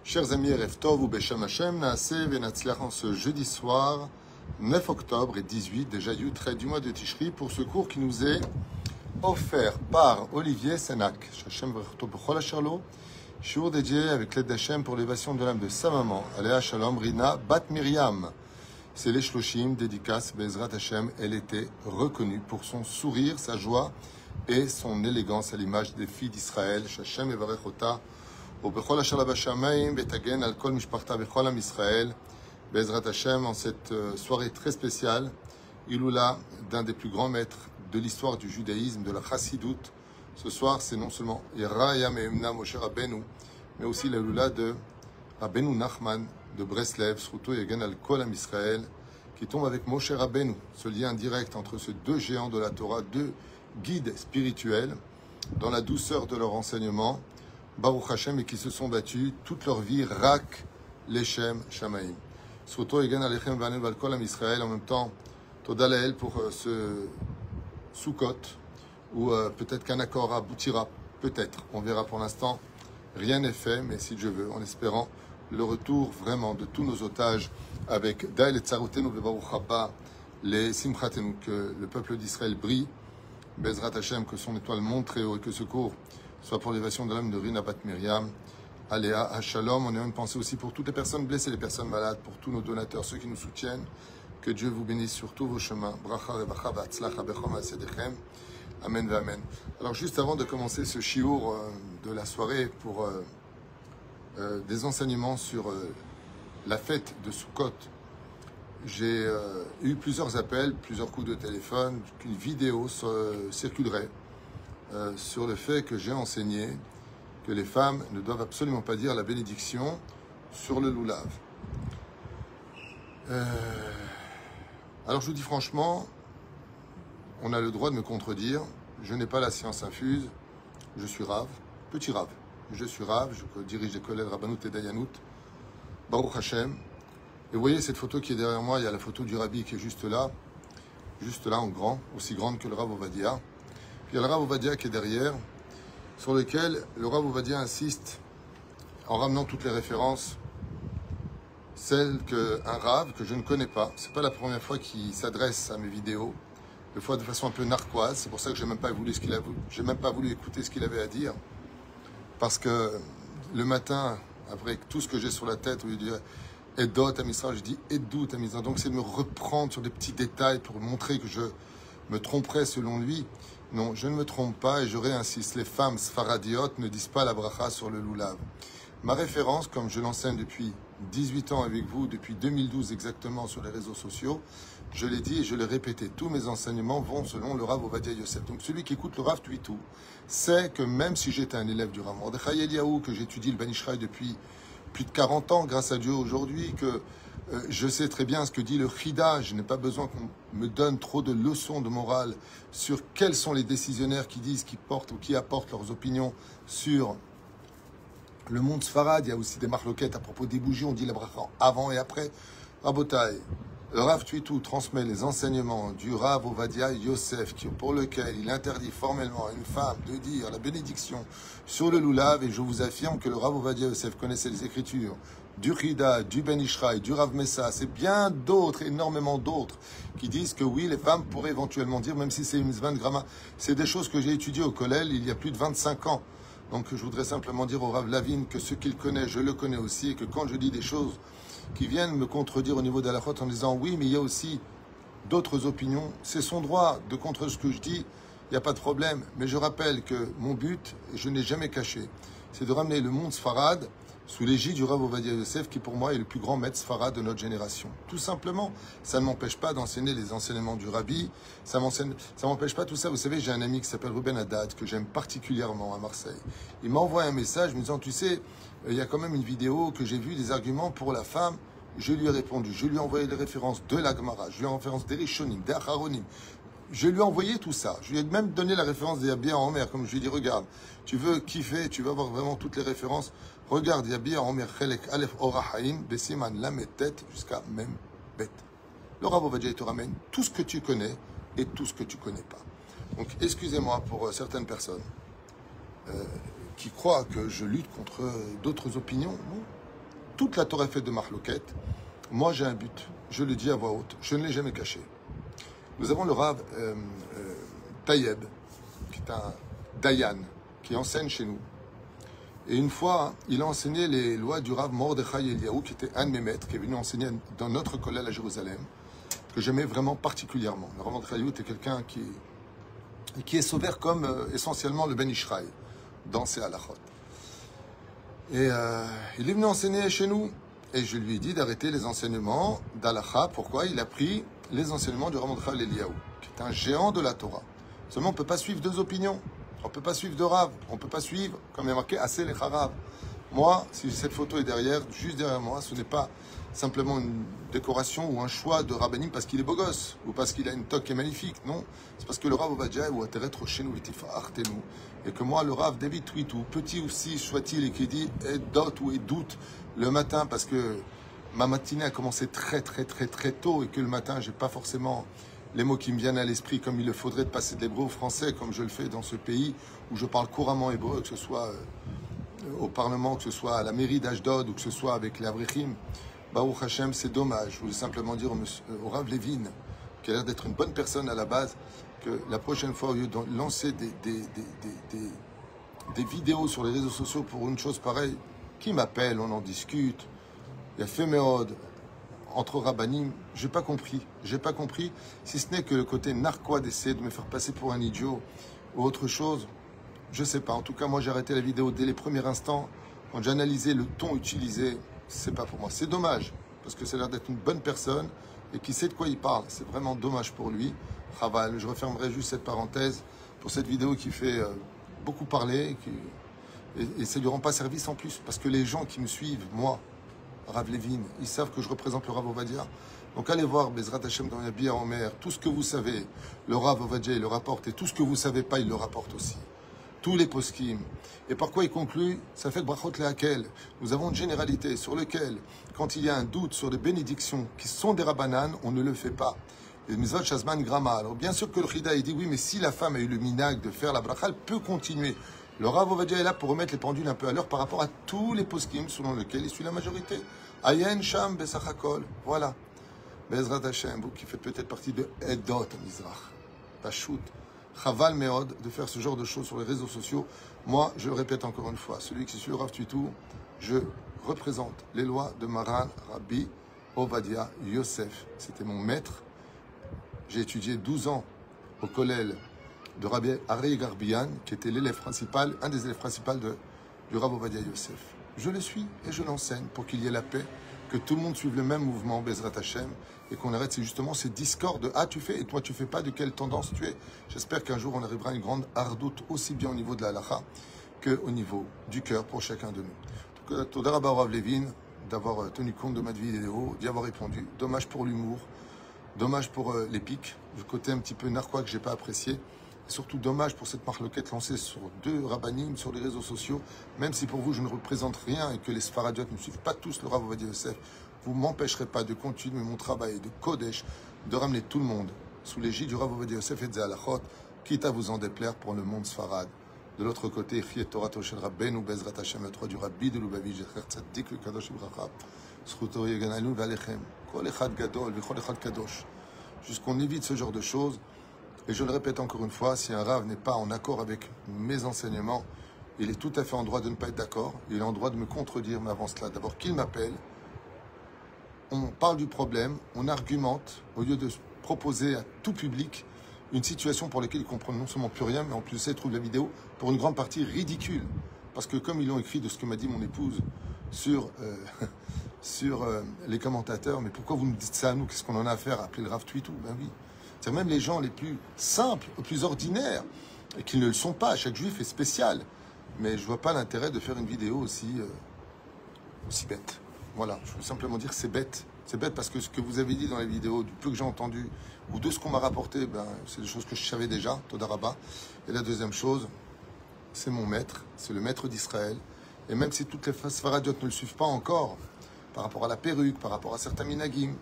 Chers amis, Erev Tov ou Beshem Hashem, Naaseh Venatzliach en ce jeudi soir, 9 octobre et 18, déjà Yutret du mois de Tishri, pour ce cours qui nous est offert par Olivier Senak. Hashem Vrechto Bechol Asherlo, shiur dédié avec l'aide d'Hachem pour l'élévation de l'âme de sa maman, Aléa Shalom Rina Bat Miriam. C'est les Shloshim, dédicace, Bezrat Hashem, elle était reconnue pour son sourire, sa joie et son élégance à l'image des filles d'Israël. Hashem Evarechota. ובכל אשר בשמיים ותגן על כל משפחתה וכל עם ישראל בעזרת Hashem, en cette soirée très spéciale, Iloula d'un des plus grands maîtres de l'histoire du judaïsme, de la chassidoute. Ce soir, c'est non seulement Yeraya Me'emna Moshe Rabbeinu, mais aussi l'Iloula de Rabbeinu Nachman de Breslev, Sruto Yagen al Kol Am Israël, qui tombe avec Moshe Rabbeinu, ce lien direct entre ces deux géants de la Torah, deux guides spirituels, dans la douceur de leur enseignement, Baruch Hashem, et qui se sont battus toute leur vie, Rak, Leshem, Shamaim. Sruto Egen Alechem Vanen Valkol Am Israël, en même temps, Toda Lael pour ce Sukkot, où peut-être qu'un accord aboutira, peut-être, on verra pour l'instant. Rien n'est fait, mais si Dieu veut, en espérant le retour vraiment de tous nos otages avec Dael et Tsarutenu Baruch Haba, les Simchatenu, que le peuple d'Israël brille, Bezrat Hashem, que son étoile monte très haut et que ce cours soit pour l'élévation de l'âme de Rina Bat Miriam, Aléa Hashalom. On a une pensée aussi pour toutes les personnes blessées, les personnes malades, pour tous nos donateurs, ceux qui nous soutiennent. Que Dieu vous bénisse sur tous vos chemins. Bracha revacha v'atzlacha bechom asedechem. Amen v'amen. Alors juste avant de commencer ce shiur de la soirée pour des enseignements sur la fête de Sukkot, j'ai eu plusieurs appels, plusieurs coups de téléphone, qu'une vidéo circulerait sur le fait que j'ai enseigné que les femmes ne doivent absolument pas dire la bénédiction sur le loulav. Alors je vous dis franchement, on a le droit de me contredire. Je n'ai pas la science infuse. Je suis Rav, petit Rav. Je suis Rav, je dirige les collèges Rabbanout et Dayanout. Baruch Hashem. Et vous voyez cette photo qui est derrière moi, il y a la photo du Rabbi qui est juste là en grand, aussi grande que le Rav Ovadia. Puis il y a le Rav Ovadia qui est derrière, sur lequel le Rav Ovadia insiste, en ramenant toutes les références, celles qu'un Rav que je ne connais pas, c'est pas la première fois qu'il s'adresse à mes vidéos, des fois de façon un peu narquoise, c'est pour ça que j'ai même pas voulu écouter ce qu'il avait à dire, parce que le matin, après tout ce que j'ai sur la tête, où il dit Edot Amisra, je dis Edut Amisra, donc c'est de me reprendre sur des petits détails pour montrer que je me tromperais selon lui. Non, je ne me trompe pas et je réinsiste. Les femmes sfaradiotes ne disent pas la bracha sur le loulav. Ma référence, comme je l'enseigne depuis 18 ans avec vous, depuis 2012 exactement sur les réseaux sociaux, je l'ai dit et je l'ai répété, tous mes enseignements vont selon le Rav Ovadia Yosef. Donc celui qui écoute le Rav Tuitou sait que même si j'étais un élève du Rav Mordechai Eliaou, que j'étudie le Ben Ishraï depuis plus de 40 ans, grâce à Dieu aujourd'hui, que je sais très bien ce que dit le Chida. Je n'ai pas besoin qu'on me donne trop de leçons de morale sur quels sont les décisionnaires qui disent, qui portent ou qui apportent leurs opinions sur le monde Sfarad. Il y a aussi des marloquettes à propos des bougies. On dit la bracha avant et après. Rabotai, le Rav Tuitou transmet les enseignements du Rav Ovadia Yosef, pour lequel il interdit formellement à une femme de dire la bénédiction sur le loulav. Et je vous affirme que le Rav Ovadia Yosef connaissait les écritures du Chida, du Ben Ishraï, du Rav Messa, c'est bien d'autres, énormément d'autres, qui disent que oui, les femmes pourraient éventuellement dire, même si c'est une 20 gramma, c'est des choses que j'ai étudiées au collège il y a plus de 25 ans. Donc je voudrais simplement dire au Rav Lavin que ce qu'il connaît, je le connais aussi, et que quand je dis des choses qui viennent me contredire au niveau de la faute en disant oui, mais il y a aussi d'autres opinions, c'est son droit de contredire ce que je dis, il n'y a pas de problème. Mais je rappelle que mon but, et je n'ai jamais caché, c'est de ramener le monde Sfarad sous l'égide du Rav Ovadia Yosef, qui pour moi est le plus grand maître Sfarad de notre génération. Tout simplement, ça ne m'empêche pas d'enseigner les enseignements du Rabbi, ça m'empêche pas tout ça. Vous savez, j'ai un ami qui s'appelle Ruben Haddad, que j'aime particulièrement à Marseille. Il m'a envoyé un message me disant, tu sais, il y a quand même une vidéo que j'ai vue, des arguments pour la femme. Je lui ai répondu, je lui ai envoyé les références de la Gemara, je lui ai envoyé les références des Rishonim, des Acharonim. Je lui ai envoyé tout ça. Je lui ai même donné la référence des Yabia en mer. Comme je lui ai dit, regarde, tu veux kiffer, tu vas avoir vraiment toutes les références. Regarde, Yabia en mer, Chelek, Aleph, Orahaim, Besiman, Lamet, Tête, jusqu'à même Bet. Le Rav Ovadia te ramène tout ce que tu connais et tout ce que tu connais pas. Donc, excusez-moi pour certaines personnes qui croient que je lutte contre d'autres opinions. Non. toute la Torah est faite de marloquettes. Moi, j'ai un but. Je le dis à voix haute. Je ne l'ai jamais caché. Nous avons le Rav Tayeb, qui est un Dayan, qui enseigne chez nous. Et une fois, il a enseigné les lois du Rav Mordechai Eliyahu, qui était un de mes maîtres, qui est venu enseigner dans notre collège à Jérusalem, que j'aimais vraiment particulièrement. Le Rav Mordechai Eliyahu était quelqu'un qui est sauvé comme essentiellement le Ben Ishraï dans ses halachot. Et il est venu enseigner chez nous. Et je lui ai dit d'arrêter les enseignements d'Alacha. Pourquoi? Il a pris les enseignements du Rav Mordechai Eliyahu, qui est un géant de la Torah. Seulement, on ne peut pas suivre deux opinions. On ne peut pas suivre deux Rav. On ne peut pas suivre, comme il y a marqué, assez les Harav. Moi, si cette photo est derrière, juste derrière moi, ce n'est pas simplement une décoration ou un choix de Rabbanim parce qu'il est beau gosse ou parce qu'il a une toque qui est magnifique. Non, c'est parce que le Rav Ovadia ou Ateret Roshenu Vitifa Artenu, et que moi, le Rav David Twitou, petit aussi soit-il, et qui dit Edot ou Edout le matin parce que ma matinée a commencé très tôt et que le matin, j'ai pas forcément les mots qui me viennent à l'esprit comme il le faudrait de passer de l'hébreu au français comme je le fais dans ce pays où je parle couramment hébreu, que ce soit au Parlement, que ce soit à la mairie d'Ashdod ou que ce soit avec les Avrechim. Baruch Hashem, c'est dommage. Je voulais simplement dire au Rav Levin, qui a l'air d'être une bonne personne à la base, que la prochaine fois, au lieu de lancer des vidéos sur les réseaux sociaux pour une chose pareille, qui m'appelle, on en discute, il y a Féméode, entre Rabbanim, j'ai pas compris, si ce n'est que le côté narquois d'essayer de me faire passer pour un idiot ou autre chose, je sais pas. En tout cas, moi j'ai arrêté la vidéo dès les premiers instants, quand j'ai analysé le ton utilisé, c'est pas pour moi. C'est dommage, parce que ça a l'air d'être une bonne personne et qui sait de quoi il parle. C'est vraiment dommage pour lui. Chaval, je refermerai juste cette parenthèse pour cette vidéo qui fait beaucoup parler et ça ne lui rend pas service en plus, parce que les gens qui me suivent, moi, Rav Levin, ils savent que je représente le Rav Ovadia. Donc allez voir Bezrat Hashem dans Yabi Omer, tout ce que vous savez, le Rav Ovadia il le rapporte, et tout ce que vous ne savez pas, il le rapporte aussi. Tous les poskim. Et par quoi il conclut? Ça fait le brachot lehakel. Nous avons une généralité sur laquelle, quand il y a un doute sur des bénédictions qui sont des rabbanan, on ne le fait pas. Les mitzvot shazman grama. Alors bien sûr que le Chida il dit oui, mais si la femme a eu le minag de faire la bracha, elle peut continuer. Le Rav Ovadia est là pour remettre les pendules un peu à l'heure par rapport à tous les poskim selon lesquels il suit la majorité. Ayen Sham Besachakol. Voilà. Bezrat Hashem, vous qui faites peut-être partie de Edot Mizrach. Pachout. Chaval Meod de faire ce genre de choses sur les réseaux sociaux. Moi, je le répète encore une fois, celui qui suit le Rav Tuitou, je représente les lois de Maran Rabbi Ovadia Yosef. C'était mon maître. J'ai étudié 12 ans au collège de Rabbi Ari Garbian, qui était l'élève principal, un des élèves principaux du Rav Ovadia Yosef. Je le suis et je l'enseigne pour qu'il y ait la paix, que tout le monde suive le même mouvement, Bezrat Hashem, et qu'on arrête justement ces discords de « Ah, tu fais et toi tu fais pas, de quelle tendance tu es ?» J'espère qu'un jour on arrivera à une grande hardoute aussi bien au niveau de la halakha qu'au niveau du cœur pour chacun de nous. Donc, Toda Rabba Rav Levin d'avoir tenu compte de ma vidéo, d'y avoir répondu. Dommage pour l'humour, dommage pour les pics, le côté un petit peu narquois que j'ai pas apprécié. Et surtout dommage pour cette marloquette lancée sur deux rabbanim sur les réseaux sociaux. Même si pour vous je ne représente rien et que les Sfaradiotes ne suivent pas tous le Rav Ovadia Yosef, vous ne m'empêcherez pas de continuer mon travail de Kodesh, de ramener tout le monde sous l'égide du Rav Ovadia Yosef et de Zalachot, quitte à vous en déplaire pour le monde Sfarad. De l'autre côté, Chiyet Torah Toshel Rabbeinu Bezrat Hashem, le 3 du Rabbi de Lubavitch, Zecher Tzaddik le Kadosh Ibrachab, Zchuto Yeganalun Valechem, Kol Echad Gadol, V'chol Echad Kadosh. Jusqu'on évite ce genre de choses. Et je le répète encore une fois, si un Rav n'est pas en accord avec mes enseignements, il est tout à fait en droit de ne pas être d'accord. Il est en droit de me contredire, mais avant cela, d'abord qu'il m'appelle. On parle du problème, on argumente, au lieu de proposer à tout public une situation pour laquelle ils comprennent non seulement plus rien, mais en plus ils trouvent la vidéo pour une grande partie ridicule. Parce que comme ils l'ont écrit de ce que m'a dit mon épouse sur les commentateurs, mais pourquoi vous nous dites ça à nous? Qu'est-ce qu'on en a à faire? Appeler le Rav Tuitou? Ben oui. C'est même les gens les plus simples, les plus ordinaires, et qui ne le sont pas. Chaque juif est spécial. Mais je ne vois pas l'intérêt de faire une vidéo aussi bête. Voilà, je veux simplement dire que c'est bête. C'est bête parce que ce que vous avez dit dans les vidéos, du peu que j'ai entendu, ou de ce qu'on m'a rapporté, ben, c'est des choses que je savais déjà, Toda Rabba. Et la deuxième chose, c'est mon maître, c'est le maître d'Israël. Et même si toutes les Sfaradiotes ne le suivent pas encore, par rapport à la perruque, par rapport à certains minagim,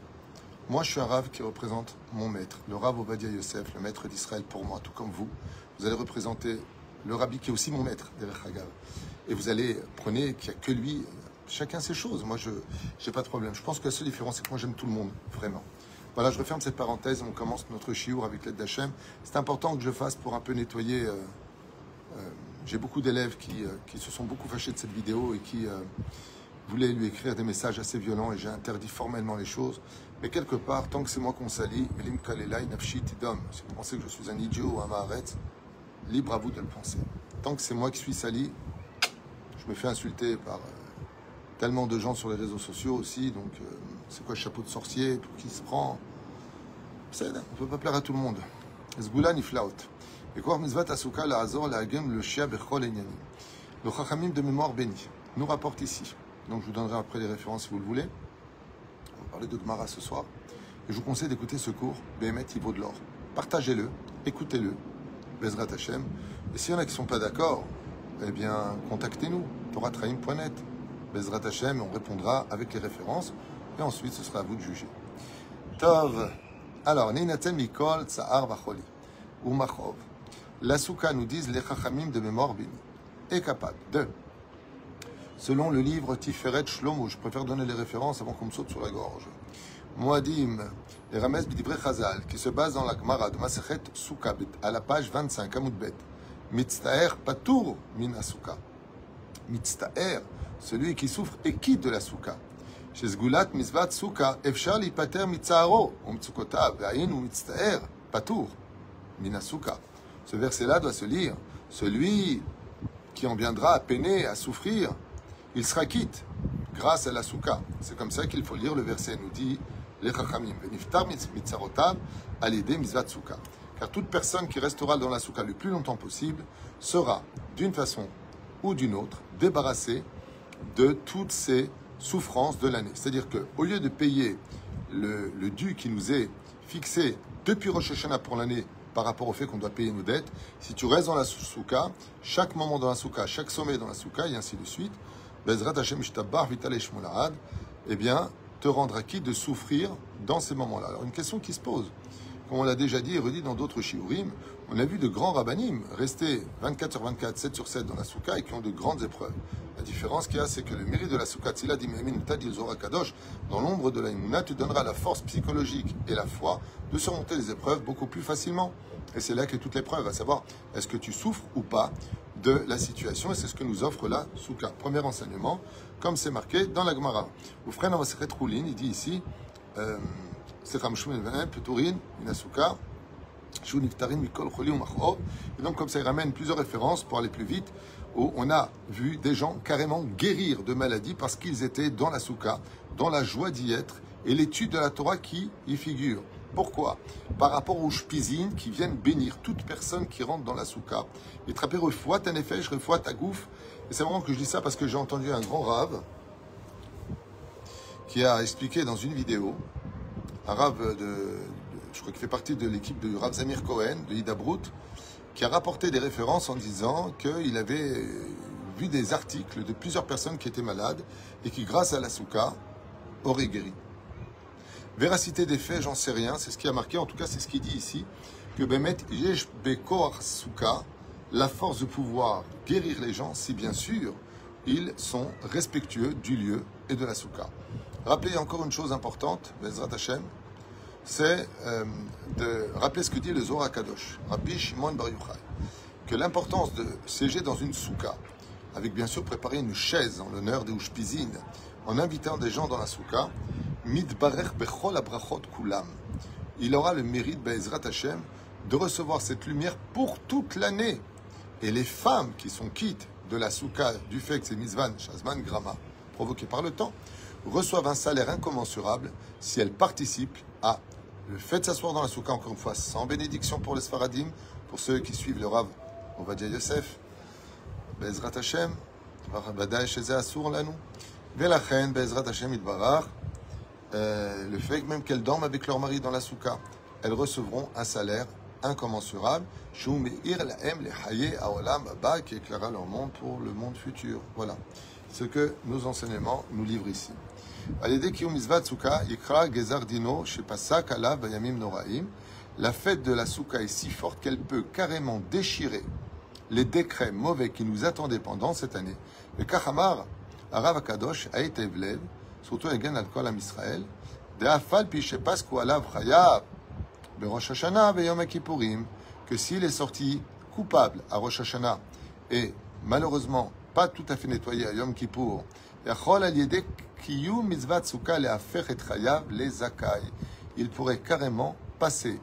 moi, je suis un Rav qui représente mon maître, le Rav Ovadia Yosef, le maître d'Israël pour moi, tout comme vous. Vous allez représenter le Rabbi qui est aussi mon maître, Derech Hagav. Et vous allez, prenez qu'il n'y a que lui, chacun ses choses. Moi, je n'ai pas de problème. Je pense que la seule différence, c'est que moi, j'aime tout le monde, vraiment. Voilà, je referme cette parenthèse. On commence notre shiur avec l'aide d'Hachem. C'est important que je fasse pour un peu nettoyer. J'ai beaucoup d'élèves qui se sont beaucoup fâchés de cette vidéo et qui voulaient lui écrire des messages assez violents et j'ai interdit formellement les choses. Mais quelque part, tant que c'est moi qu'on salit, si vous pensez que je suis un idiot ou un maharetz, libre à vous de le penser. Tant que c'est moi qui suis sali, je me fais insulter par tellement de gens sur les réseaux sociaux aussi. Donc, c'est quoi le chapeau de sorcier? Pour qui se prend? On ne peut pas plaire à tout le monde. Zgula niflaot. Et quoi, mitzvat asuka la azor la agem le shia bechol enyani. Le chachamim de mémoire béni nous rapporte ici. Donc, je vous donnerai après les références si vous le voulez. On va parler de Gemara ce soir. Et je vous conseille d'écouter ce cours. Béhémet, il vaut de l'or. Partagez-le, écoutez-le. Bezrat Hashem. Et s'il y en a qui ne sont pas d'accord, eh bien, contactez-nous. toratraim.net. Bezrat Hashem, on répondra avec les références. Et ensuite, ce sera à vous de juger. Tov. Alors, Ninatem Mikol Tsahar Vacholi. Ou Machov. La Souka nous disent les Chachamim de mémoire béni. Et capable de. Selon le livre Tiferet Shlomo, je préfère donner les références avant qu'on me saute sur la gorge. Moadim, les Rames B'divrei Chazal, qui se base dans la Gemara de Masechet Souka, à la page 25, Amoudbet. Mitztaer Patour min Asuka. Mitztaer, celui qui souffre et quitte de la Souka. Chez Zgulat Mizvat Souka, Efshar li pater mitzaro, Umtsukotav, Ve'ayin ou Mitztaer Patour min Asuka. Ce verset-là doit se lire. Celui qui en viendra à peiner, à souffrir, il sera quitte grâce à la souka. C'est comme ça qu'il faut lire le verset. Nous dit les Chachamim. Veniftar mitzarotav alidé mizvat souka. Car toute personne qui restera dans la souka le plus longtemps possible sera, d'une façon ou d'une autre, débarrassée de toutes ces souffrances de l'année. C'est-à-dire qu'au lieu de payer le dû qui nous est fixé depuis Rosh Hashanah pour l'année, par rapport au fait qu'on doit payer nos dettes, si tu restes dans la souka, chaque moment dans la souka, chaque sommet dans la souka, et ainsi de suite, Bezrat Hashem Ishtabbar Vitale Shmulahad, eh bien, te rendra quitte de souffrir dans ces moments-là. Alors, une question qui se pose, comme on l'a déjà dit et redit dans d'autres shiurim, on a vu de grands rabbanim rester 24 sur 24, 7 sur 7 dans la souka et qui ont de grandes épreuves. La différence qu'il y a, c'est que le mérite de la souka, Tzila Dimemin Tadil Zora Kadosh, dans l'ombre de la Imuna, te donnera la force psychologique et la foi de surmonter les épreuves beaucoup plus facilement. Et c'est là que toute l'épreuve, à savoir, est-ce que tu souffres ou pas de la situation, et c'est ce que nous offre la souka. Premier enseignement, comme c'est marqué dans la Gemara. Oufren Avaseret Roulin, il dit ici, Secham Shumen Venem, Peturin, Inasuka, Shu Niftarin, Mikol, Choli, Umachov. Et donc, comme ça, il ramène plusieurs références pour aller plus vite, où on a vu des gens carrément guérir de maladies parce qu'ils étaient dans la souka, dans la joie d'y être, et l'étude de la Torah qui y figure. Pourquoi? Par rapport aux shpizines qui viennent bénir toute personne qui rentre dans la souka. Et trapper refoua ta nefesh, refoua ta gouf. Et c'est vraiment que je dis ça parce que j'ai entendu un grand rave qui a expliqué dans une vidéo, un rave je crois qu'il fait partie de l'équipe de Rav Zamir Cohen, de Hidabrut, qui a rapporté des références en disant qu'il avait vu des articles de plusieurs personnes qui étaient malades et qui, grâce à la souka, auraient guéri. Véracité des faits, j'en sais rien, c'est ce qui a marqué, en tout cas c'est ce qu'il dit ici, que Bemet Yesh Bekor Souka, la force de pouvoir guérir les gens, si bien sûr ils sont respectueux du lieu et de la souka. Rappelez encore une chose importante, Bezrat Hashem, c'est de rappeler ce que dit le Zohar Kadosh, Rabbi Shimon Bar Yochai, que l'importance de siéger dans une souka, avec bien sûr préparer une chaise en l'honneur des Ushpizines, en invitant des gens dans la souka, Midbarech bechol abrachot kulam. Il aura le mérite, Be'ezrat Hashem, de recevoir cette lumière pour toute l'année. Et les femmes qui sont quittes de la souka, du fait que c'est Mizvan, Shazman, Grama, provoqué par le temps, reçoivent un salaire incommensurable si elles participent à le fait de s'asseoir dans la souka, encore une fois, sans bénédiction pour les Sfaradim, pour ceux qui suivent le Rav Ovadia Yosef, Be'ezrat Hashem, Badaï Sheze Asur Lanu, Velachen, Be'ezrat Hashem Idbarach, le fait que même qu'elles dorment avec leur mari dans la souka, elles recevront un salaire incommensurable, qui éclairera leur monde pour le monde futur. Voilà ce que nos enseignements nous livrent ici. La fête de la souka est si forte qu'elle peut carrément déchirer les décrets mauvais qui nous attendaient pendant cette année. Le Kachamar, Arav Akadosh a été vlev, surtout again al kol am Israël, de afal pi shepasku alav chayav, be Rosh Hashanah ve Yom Kippourim, que s'il est sorti coupable à Rosh Hashanah et malheureusement pas tout à fait nettoyé à Yom Kippour, yachol al yedek kiyum mitzvat sukkah leafech et chayav le zakai, il pourrait carrément passer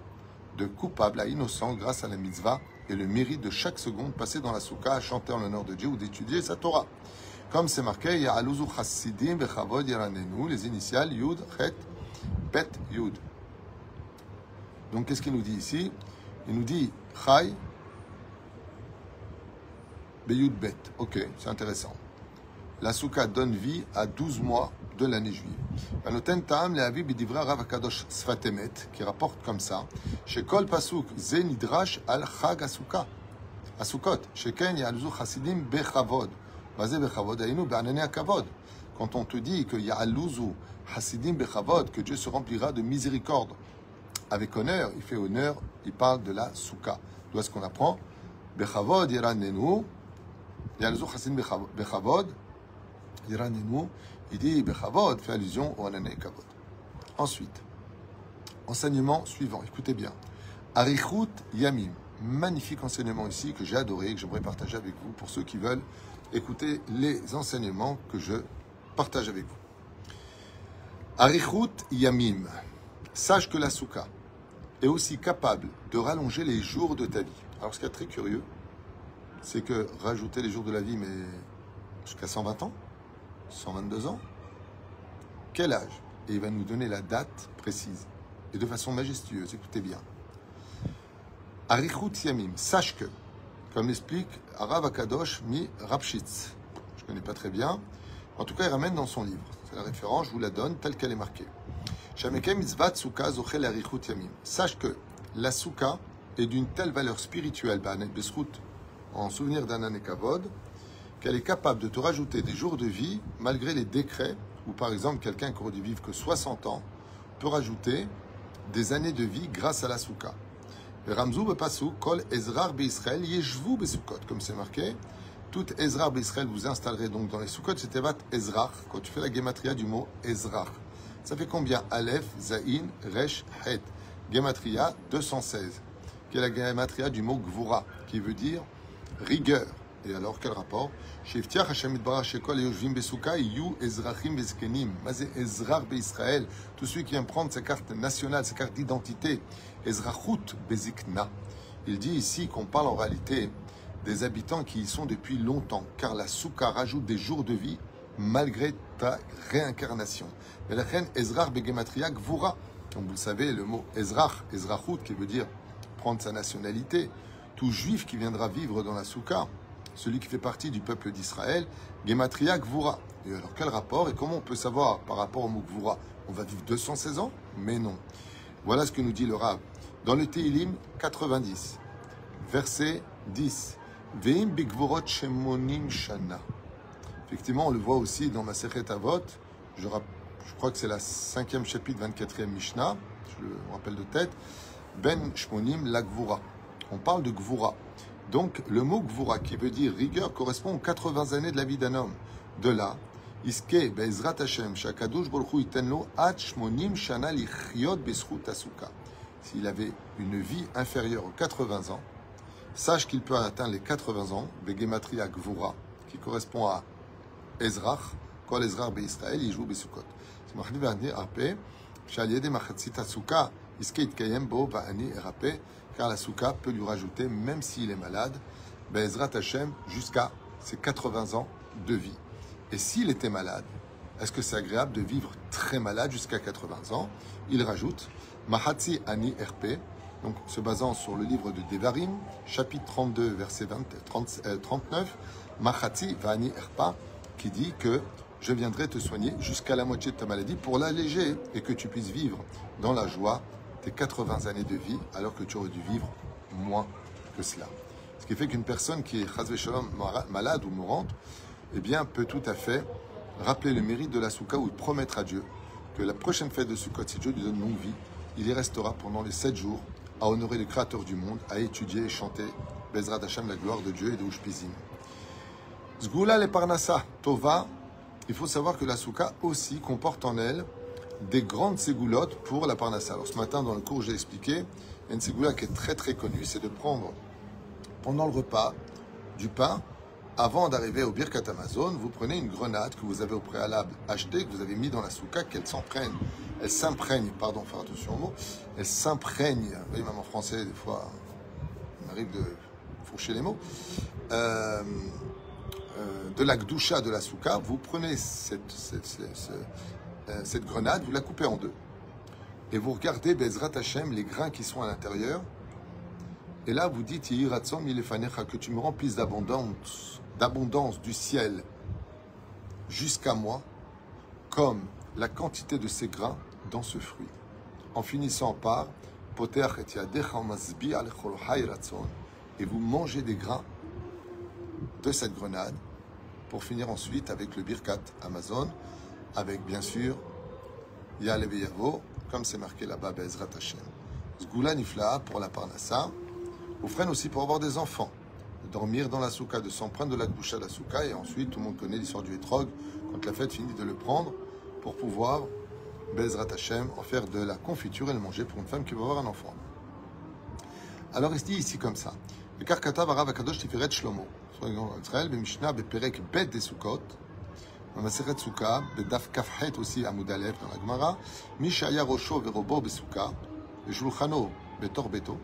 de coupable à innocent grâce à la mitzvah et le mérite de chaque seconde passée dans la soukha à chanter en l'honneur de Dieu ou d'étudier sa Torah. Comme c'est marqué, Ya'aluzu chassidim bechavod yaranenu, les initiales Yud, Chet, Bet, Yud. Donc qu'est-ce qu'il nous dit ici? Il nous dit Chai, Beyud, Bet. Ok, c'est intéressant. La soukha donne vie à 12 mois de l'année juive. Anoten Ta'am Le'avi B'divra Rav Akadosh Sfat Emet, qui rapporte comme ça, chez Kol Pasuk Ze Nidrash Al Chag Asukah, Asukot, Sheken Ya'aluzu Chassidim Bechavod, Bazé Bechavod Ainu Be'anane Akavod. Quand on te dit que Ya'aluzu Chassidim Bechavod, que Dieu se remplira de miséricorde, avec honneur, il fait honneur, il parle de la soukha. D'où est-ce qu'on apprend? Bechavod Yiranenu, Ya'aluzu Chassidim Bechavod, Yiranenu, il dit Bechavod, fait allusion au Anane Kavod. Ensuite, enseignement suivant, écoutez bien. Arichut Yamim, magnifique enseignement ici que j'ai adoré et que j'aimerais partager avec vous pour ceux qui veulent écouter les enseignements que je partage avec vous. Arichut Yamim, sache que la soukha est aussi capable de rallonger les jours de ta vie. Alors ce qui est très curieux, c'est que rajouter les jours de la vie, mais jusqu'à 120 ans, 122 ans, quel âge? Et il va nous donner la date précise et de façon majestueuse, écoutez bien. Arichut Yamim, sache que, comme l'explique Arav Akadosh mi Rapshitz, je ne connais pas très bien, en tout cas il ramène dans son livre, c'est la référence, je vous la donne telle qu'elle est marquée. Shamekem mitzvat soukha zochel arichut yamim, sache que la soukha est d'une telle valeur spirituelle, en souvenir d'un Anane Kavod, qu'elle est capable de te rajouter des jours de vie malgré les décrets où, par exemple, quelqu'un qui aurait dû vivre que 60 ans peut rajouter des années de vie grâce à la soukha. Ramzou bepasou kol ezrar be'Israël yeshvu besukot, comme c'est marqué. Tout ezrar be'Israël, vous installerez donc dans les soukot, c'était vat ezrar, quand tu fais la gematria du mot ezrar. Ça fait combien? Aleph, Zaïn, Resh, Het. Gematria 216, qui est la gematria du mot gvura, qui veut dire rigueur. Et alors, quel rapport? Sheftiach Hashem Yitbarach Shekol Yoshvim Besouka Yu Ezrachim Bezkenim. Mazé Ezrar Be'Israël. Tout celui qui vient prendre sa carte nationale, sa carte d'identité. Ezrachut Bezikna. Il dit ici qu'on parle en réalité des habitants qui y sont depuis longtemps, car la soukha rajoute des jours de vie malgré ta réincarnation. Mais la reine Ezrar Begematria Gvura. Comme vous le savez, le mot Ezrach, Ezrachut, qui veut dire prendre sa nationalité. Tout juif qui viendra vivre dans la soukha, celui qui fait partie du peuple d'Israël, Gematria Gvura. Et alors, quel rapport? Et comment on peut savoir par rapport au mot Gvura? On va vivre 216 ans? Mais non. Voilà ce que nous dit le Rav. Dans le Tehilim 90, verset 10. Veim bigvorot shemonim shana. Effectivement, on le voit aussi dans ma Masechet Avot. Je crois que c'est la 5e chapitre, 24e Mishnah. Je le rappelle de tête. Ben shmonim la Gvura. On parle de Gvura. Donc, le mot Gvura, qui veut dire rigueur, correspond aux 80 années de la vie d'un homme. De là, Iske be'ezrat Hashem, shakadosh baruch hu yitenlo ad shmonim shana lichyot beschut asukha. S'il avait une vie inférieure aux 80 ans, sache qu'il peut atteindre les 80 ans, begematria Gvura, qui correspond à Ezrach, kol Ezrar be'Israël, yijou besukot. C'est marqué v'ani arpe, shal yede machatzit asukha, iske itkayem bo va'ani erape, car la soukha peut lui rajouter, même s'il est malade, Be'ezrat Hashem, jusqu'à ses 80 ans de vie. Et s'il était malade, est-ce que c'est agréable de vivre très malade jusqu'à 80 ans? Il rajoute, Mahatzi Ani RP, donc se basant sur le livre de Devarim, chapitre 32, verset 39, Mahatzi Vani Erpa, qui dit que je viendrai te soigner jusqu'à la moitié de ta maladie pour l'alléger et que tu puisses vivre dans la joie tes 80 années de vie, alors que tu aurais dû vivre moins que cela. Ce qui fait qu'une personne qui est chas v'shalom malade ou mourante, eh bien, peut tout à fait rappeler le mérite de la soukha ou promettre à Dieu que la prochaine fête de Sukkot, si Dieu lui donne longue vie, il y restera pendant les 7 jours à honorer le Créateur du monde, à étudier et chanter Bezrat Hashem, la gloire de Dieu et de Ushpizim. Zgoula le Parnassa, Tova, il faut savoir que la souka aussi comporte en elle des grandes ségoulottes pour la parnassa. Alors ce matin, dans le cours, j'ai expliqué, il y a une ségoula qui est très très connue, c'est de prendre pendant le repas du pain. Avant d'arriver au Birkat Amazon, vous prenez une grenade que vous avez au préalable achetée, que vous avez mis dans la souka, qu'elle s'imprègne, pardon, faire attention au mot, elle s'imprègne, vous voyez, même en français, des fois, il m'arrive de fourcher les mots, de la gdoucha de la souka, vous prenez cette grenade, vous la coupez en deux, et vous regardez, Bezrat Hashem, les grains qui sont à l'intérieur, et là vous dites, que tu me remplisses d'abondance du ciel jusqu'à moi, comme la quantité de ces grains dans ce fruit. En finissant par et vous mangez des grains de cette grenade pour finir ensuite avec le Birkat Amazon, avec bien sûr Ya'aleh V'yavo, comme c'est marqué là-bas, Be'ezrat Hashem. Zgoula Nifla pour la Parnassa, ou freine aussi pour avoir des enfants. Dormir dans la souka, de s'emprunter de la bouche à la souka, et ensuite tout le monde connaît l'histoire du hétrog, quand la fête finit de le prendre pour pouvoir, Bezrat Hashem, en faire de la confiture et le manger pour une femme qui va avoir un enfant. Alors il se dit ici comme ça, le Karkata Varav Akadosh Tiferet Shlomo, soit en Israël, Bemishna Beperek Bet des Sukkot, dans la Maseret Souka, Bedaf Kafhet aussi à Moudalef dans la Gemara, Mishaya Rosho Verobo Besouka, Shulchano Betor Beto.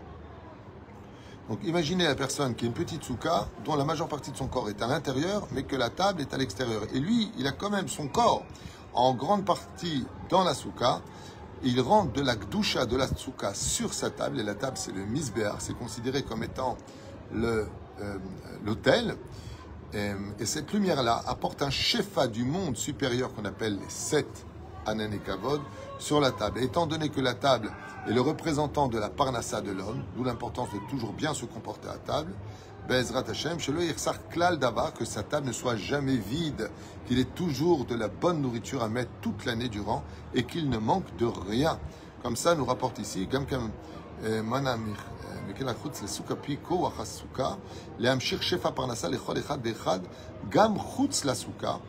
Donc imaginez la personne qui a une petite souka dont la majeure partie de son corps est à l'intérieur mais que la table est à l'extérieur. Et lui, il a quand même son corps en grande partie dans la souka. Il rentre de la gdoucha de la souka sur sa table. Et la table, c'est le misbéar. C'est considéré comme étant l'autel. Et cette lumière-là apporte un shefa du monde supérieur qu'on appelle les 7 Anan et Kavod sur la table. Et étant donné que la table est le représentant de la parnassa de l'homme, d'où l'importance de toujours bien se comporter à table, Be'ezrat Hashem, chez le Yirsar Klal Davar, que sa table ne soit jamais vide, qu'il ait toujours de la bonne nourriture à mettre toute l'année durant et qu'il ne manque de rien. Comme ça, nous rapporte ici, Gam Kam Manamir, Mekel Achutz, le Souka Piko, Achas Souka, le Hamshir Shefa Parnassa, le Chol Echad Bechad, Gam Chutz la Souka,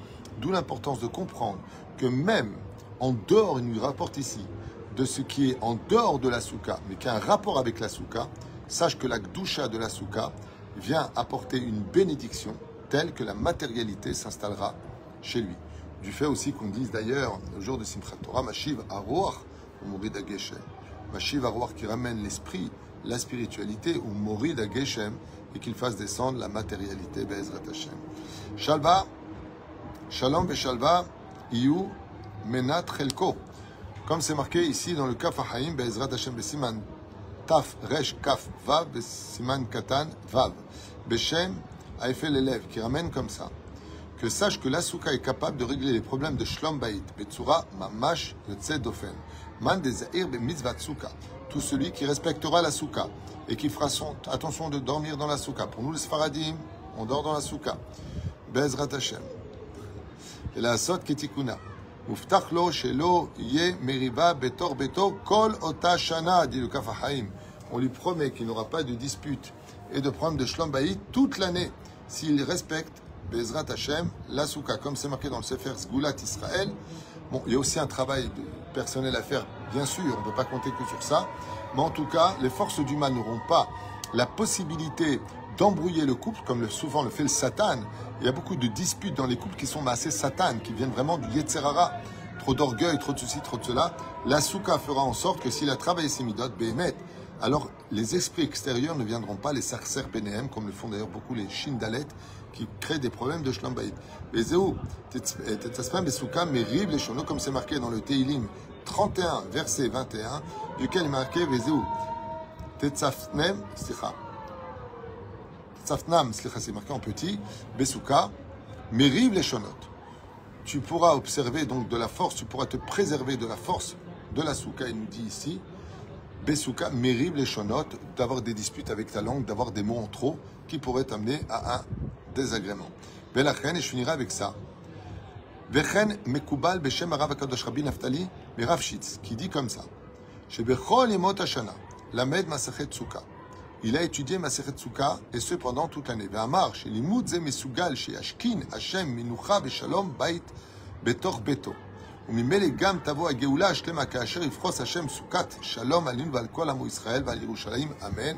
d'où l'importance de comprendre que même en dehors, il nous rapporte ici, de ce qui est en dehors de la souka, mais qui a un rapport avec la souka, sache que la gdoucha de la souka vient apporter une bénédiction telle que la matérialité s'installera chez lui. Du fait aussi qu'on dise d'ailleurs, au jour de Simchat Torah, Mashiv Aruach ou Morid Ageshem. Mashiv Aruach qui ramène l'esprit, la spiritualité, ou Morid Ageshem, et qu'il fasse descendre la matérialité, Be'ezrat Hashem. Shalva, Shalom Veshalva, Iyu, Menat Chelko. Comme c'est marqué ici dans le Kaf Haïm, Be'ezrat Hashem Besiman Taf Resh Kaf Vav Besiman Katan Vav Beshem a fait l'élève qui ramène comme ça. Que sache que la souka est capable de régler les problèmes de Shlom Bayit, Betsura Mamash Yotzed Dofen. Man Dezair Be Mitzvat Souka. Tout celui qui respectera la souka et qui fera attention de dormir dans la souka. Pour nous les Sfaradim, on dort dans la souka. Be'ezrat Hashem. Et la Sot Ketikuna. Uftach lo shelo ye meriba betor beto kol ota shana, dit le Kaf Haïm. On lui promet qu'il n'aura pas de dispute et de problème de Shlom Bayit toute l'année s'il respecte Be'ezrat Hashem la souka, comme c'est marqué dans le Sefer Zgulat Israël. Bon, il y a aussi un travail personnel à faire, bien sûr, on ne peut pas compter que sur ça, mais en tout cas, les forces du mal n'auront pas la possibilité d'embrouiller le couple, comme souvent le fait le Satan. Il y a beaucoup de disputes dans les couples qui sont assez satanes, qui viennent vraiment du Yetzerara. Trop d'orgueil, trop de ceci, trop de cela. La souka fera en sorte que s'il a travaillé ses midot, Behemet, alors les esprits extérieurs ne viendront pas, les sarser bénéhem, comme le font d'ailleurs beaucoup les shindalet, qui créent des problèmes de Shlom Bayit. Bezeu, tetzaspan besouka, meriv les shono, comme c'est marqué dans le Teilim 31, verset 21, duquel est marqué Bezeu, tetzafnem, Safnam, c'est marqué en petit, Besouka, Meriv les Shonot. Tu pourras observer donc de la force, tu pourras te préserver de la force de la souka. Il nous dit ici, Besouka, Meriv les Shonot, d'avoir des disputes avec ta langue, d'avoir des mots en trop qui pourraient t'amener à un désagrément. Velachen, et je finirai avec ça. Vechen Mekubal Beshem Arav Akadosh Rabbi Naftali, Merav Shitz, qui dit comme ça. Shebechol Yemot Hashana, Lamed Masachet Souka. Il a étudié Masechet Souka, et ce pendant toute l'année. Ve'amar, chez Limud Ze Mesugal, chez Ashkin, Hashem, Minucha, Veshalom, Bait, בתוך ביתו. וממילא גם תבוא הגאולה השלמה כאשר יפרוס השם סוכת שלום עלינו ועל כל עמו ישראל ועל ירושלים, amen.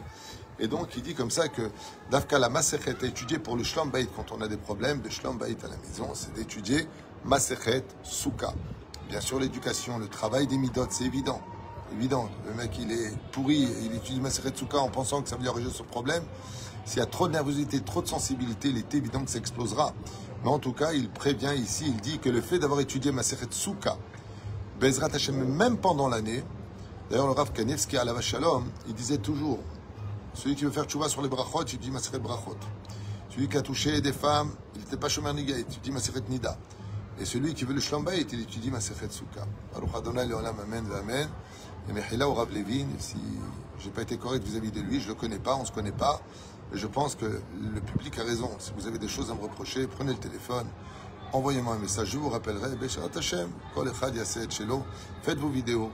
Et donc il dit comme ça que Dafka la Masechet est étudiée pour le Shlom Bayit quand on a des problèmes de Shlom Bayit à la maison, c'est d'étudier Masechet Souka. Bien sûr l'éducation, le travail des midot, c'est évident. Évident, le mec il est pourri, il étudie Masechet Souka en pensant que ça va lui résoudre son problème. S'il y a trop de nervosité, trop de sensibilité, il est évident que ça explosera. Mais en tout cas, il prévient ici, il dit que le fait d'avoir étudié Masechet Souka, Bezrat Hashem, même pendant l'année, d'ailleurs le Rav Kanievski à la Shalom, il disait toujours, celui qui veut faire tchouva sur les brachot, il dit Masechet Brachot. Celui qui a touché des femmes, il n'était pas Shomer Nigait, il dit Masechet Nida. Et celui qui veut le Shlom Bayit, il étudie Masechet Souka. Baruch Adonai Leolam, amen, amen. Et Mechila au Rav Levin, si je n'ai pas été correct vis-à-vis de lui, je ne le connais pas, on ne se connaît pas. Et je pense que le public a raison. Si vous avez des choses à me reprocher, prenez le téléphone, envoyez-moi un message, je vous rappellerai. Besharat Hashem, Kol Echad Yaseh et Shelo. Faites vos vidéos,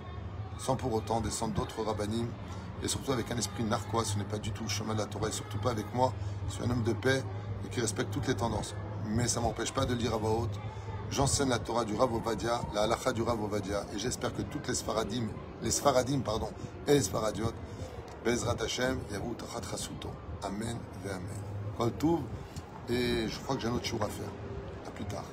sans pour autant descendre d'autres rabbanim. Et surtout avec un esprit narquois, ce n'est pas du tout le chemin de la Torah, et surtout pas avec moi. Je suis un homme de paix et qui respecte toutes les tendances. Mais ça ne m'empêche pas de le dire à voix haute. J'enseigne la Torah du Rav Ovadia, la halakha du Rav Ovadia, et j'espère que toutes les Sfaradim et les Sfaradiot, Bezrat Hashem, Yavu Tachat Chasuto. Amen et Amen. Kol Touv, et je crois que j'ai un autre jour à faire. À plus tard.